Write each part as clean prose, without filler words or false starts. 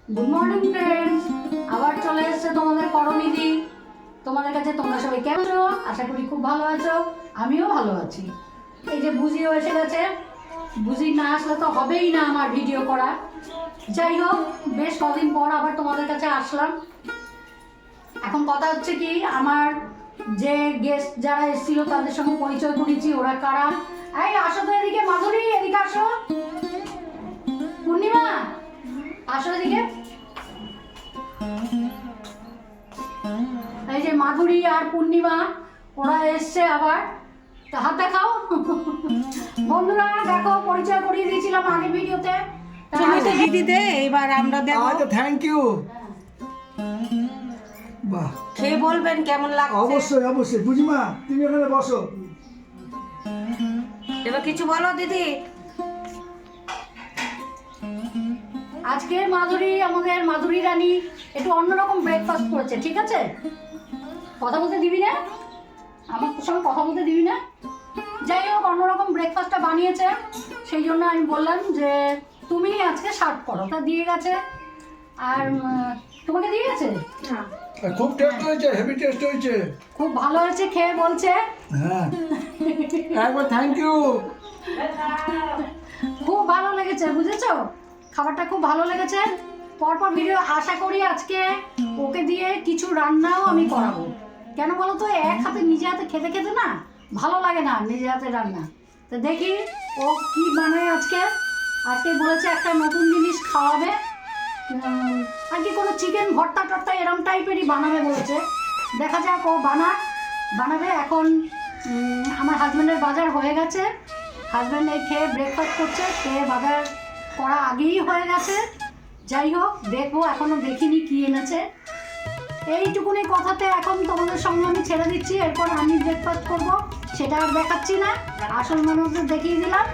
Good morning friends, আবার চলে এসেছে তোমাদের করণীদি। তোমাদের কাছে তোমরা সবাই কেমন আছো? আশা করি খুব ভালো আছো, আমিও ভালো আছি। এই যে বুঝিও এসে গেছে, বুঝি না আসলে তো হবেই না আমার ভিডিও করা। যাই হোক, বেশ কদিন পর আবার তোমাদের কাছে আসলাম। এখন কথা হচ্ছে কি, আমার যে গেস্ট যারা এসেছিল তাদের সঙ্গে পরিচয় করেছি, ওরা কারা। এই আসো তো এদিকে, মাধুরী এদিকে আসো, পূর্ণিমা আসো এদিকে। এই যে মাধুরী আর পূর্ণিমা, ওরা এসছে আবার। হাত দেখাও বন্ধুরা, দেখো পরিচয় করিয়ে দিয়েছিলাম আগের ভিডিওতে। তুমি তো দিদি দে, এবার আমরা দেখো। আচ্ছা, থ্যাংক ইউ। বাহ, খেয়ে বলবেন কেমন লাগছে। অবশ্যই অবশ্যই। বুঝিমা তুমি এখানে বসো। এবার কিছু বলো দিদি। আজকে আমাদের মাধুরী রানী একটু অন্যরকম ব্রেকফাস্ট করেছে, ঠিক আছে? কথা বলতে দিবি না, আমার সঙ্গে কথা বলতে দিবি না। যাই হোক, অন্যরকম ব্রেকফাস্টটা বানিয়েছে, সেই জন্য আমি বললাম যে তুমি আজকে সার্ভ করো। তা দিয়ে গেছে। আর তোমাকে দিয়ে গেছে? খুব টেস্ট হয়েছে, হেভি টেস্ট হয়েছে। খুব ভালো হয়েছে খেয়ে বলছে। হ্যাঁ, একবার থ্যাংক ইউ। খুব ভালো লেগেছে, বুঝেছো? খাবারটা খুব ভালো লেগেছে। পরপর ভিডিও আশা করি আজকে ওকে দিয়ে কিছু রান্নাও আমি করাবো। কেন বলো তো, এক হাতে নিজে হাতে খেতে খেতে না ভালো লাগে না নিজে হাতে রান্না। তো দেখি ও কি বানায় আজকে। আজকে বলেছে একটা নতুন জিনিস খাওয়াবে, আর কি কোনো চিকেন ভর্তা টর্তা এরম টাইপেরই বানাবে বলেছে। দেখা যাক ও বানাবে। এখন আমার হাজব্যান্ডের বাজার হয়ে গেছে। হাজব্যান্ড এই খেয়ে ব্রেকফাস্ট করছে, খেয়ে বাজার করা আগেই হয়ে গেছে। যাই হোক, দেখবো, এখনো দেখিনি কি এনেছে। এইটুকুনি কথাতে এখন তোমাদের সঙ্গে আমি ছেড়ে দিচ্ছি। এরপর আমি ব্রেকফাস্ট করবো, সেটা আর দেখাচ্ছি না, আসল মানুষদের দেখিয়ে দিলাম।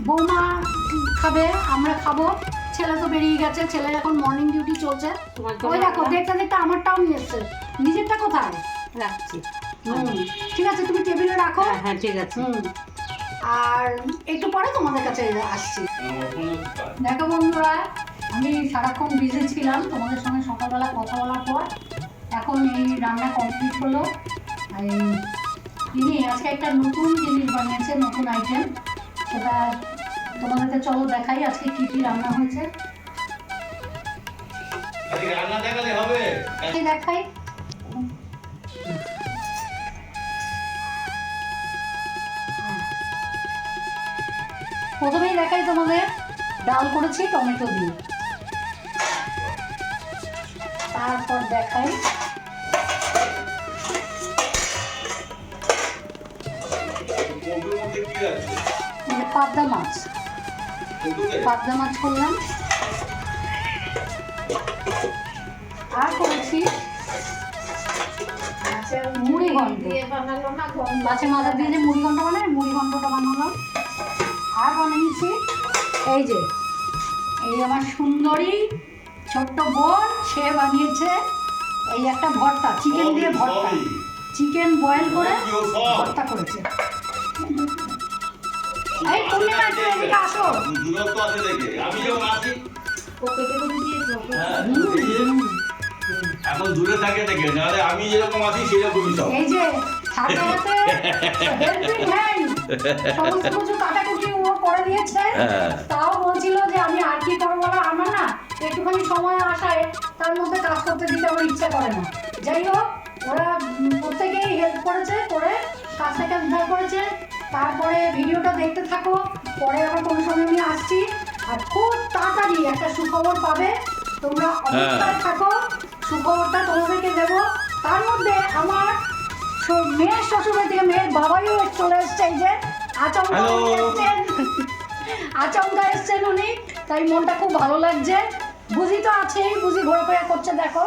বৌমা খাবে, আমরা খাবো। ছেলে তো বেরিয়ে গেছে, ছেলের এখন মর্নিং ডিউটি চলছে। ওই দেখো, দেখতে দেখতে আমারটাও নিয়ে এসছে। নিজেরটা কোথায় রাখছি। ঠিক আছে, তুমি টেবিলে রাখো। হ্যাঁ ঠিক আছে। আর একটু পরে তোমাদের কাছে আসছি। দেখো বন্ধুরা, আমি সারাক্ষণ বিজি ছিলাম তোমাদের সঙ্গে সকালবেলা কথা বলার পর। এখন এই রান্না কমপ্লিট হলো। তিনি আজকে একটা নতুন জিনিস বানিয়েছে, নতুন আইটেম। সেটা তোমাদেরকে চলো দেখাই আজকে কি কি রান্না হয়েছে। দেখাই। প্রথমেই দেখাই তোমাদের, ডাল করেছি টমেটো দিয়ে। তারপর দেখাই পাবদা মাছ। পাবদা মাছ করলাম। আর করেছি মুড়ি ঘন্ট। মাছের মাথা দিয়ে যে মুড়ি ঘন্ট বানায়, মুড়ি ঘন্টটা বানালাম। আর বানিয়েছি এই যে, এই আমার সুন্দরী ছোট্ট বোন, সে বানিয়েছে এই একটা ভর্তা, চিকেন দিয়ে ভর্তা। চিকেন বয়েল করে ভর্তা করেছে। এই পূর্ণিমা, একটু এদিকে আসো। এখন দূরে থাকে দেখে, নাহলে আমি যেরকম আছি সেরকমই সব। এই যে হাতে হাতে helping hand, সমস্ত কিছু কাটাকুটি ও করে দিয়েছে। তাও বলছিল যে আমি আর কি করবো বলো, আমার না একটুখানি সময় আসায় তার মধ্যে কাজ করতে দিতে আমার ইচ্ছা করে না। যাই হোক, ওরা প্রত্যেকেই হেল্প করেছে, করে কাজটাকে উদ্ধার করেছে। তারপরে ভিডিওটা দেখতে থাকো, পরে আবার কোনো সময় আমি আসছি। আর খুব তাড়াতাড়ি একটা সুখবর পাবে, তোমরা অপেক্ষায় থাকো। সুখবরটা তোমাদেরকে দেবো। তার মধ্যে আমার মেয়ের শ্বশুরের থেকে মেয়ের বাবাইও চলে এসছে। এই যে আচমকা এসছেন উনি, তাই মনটা খুব ভালো লাগছে। বুঝি তো আছেই, বুঝি ঘোরাফেরা করছে, দেখো।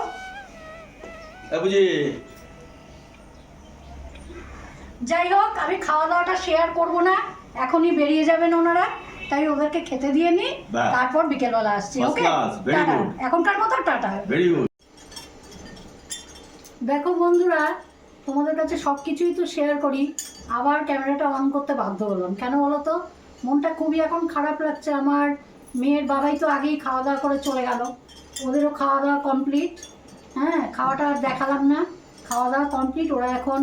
যাই হোক, আমি খাওয়া দাওয়াটা শেয়ার করব না, এখনই বেরিয়ে যাবেন ওনারা, তাই ওদেরকে খেতে দিয়ে নি, তারপর বিকেলবেলা আসছি। ওকে, এখনকার মতো টাটা। দেখো বন্ধুরা, তোমাদের কাছে সব কিছুই তো শেয়ার করি, আবার ক্যামেরাটা অন করতে বাধ্য হলাম। কেন বলো তো, মনটা খুবই এখন খারাপ লাগছে আমার। মেয়ের বাবাই তো আগেই খাওয়া দাওয়া করে চলে গেল, ওদেরও খাওয়া দাওয়া কমপ্লিট। হ্যাঁ, খাওয়াটা আর দেখালাম না, খাওয়া দাওয়া কমপ্লিট। ওরা এখন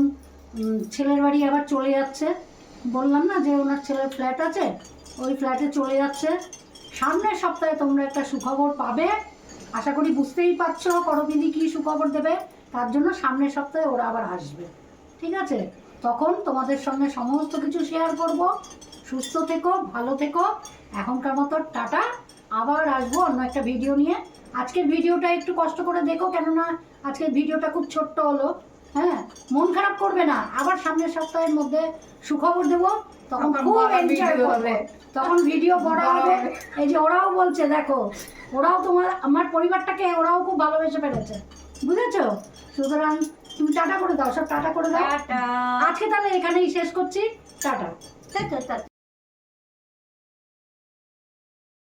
ছেলের বাড়ি আবার চলে যাচ্ছে। বললাম না যে ওনার ছেলের ফ্ল্যাট আছে, ওই ফ্ল্যাটে চলে যাচ্ছে। সামনের সপ্তাহে তোমরা একটা সুখবর পাবে, আশা করি বুঝতেই পারছো করবিদি কী সুখবর দেবে। তার জন্য সামনের সপ্তাহে ওরা আবার আসবে, ঠিক আছে? তখন তোমাদের সঙ্গে সমস্ত কিছু শেয়ার করব। সুস্থ থেকো, ভালো থেকো। এখনকার মতো টাটা, আবার আসবো অন্য একটা ভিডিও নিয়ে। আজকের ভিডিওটা একটু কষ্ট করে দেখো, কেননা আজকের ভিডিওটা খুব ছোট্ট হলো। হ্যাঁ, মন খারাপ করবে না, আবার সামনের সপ্তাহের মধ্যে সুখবর দেবো, তখন তখন খুব বড় এনজয় video হবে, হবে। তখন ভিডিও বড় হবে। এই যে ওরাও বলছে, দেখো ওরাও আমার পরিবারটাকে ওরাও খুব ভালোবেসে ফেলেছে, বুঝেছো? সুতরাং তুমি টাটা করে দাও, সব টাটা করে দাও। টাটা। আজকে তাহলে এখানেই শেষ করছি, টাটা। টাটা।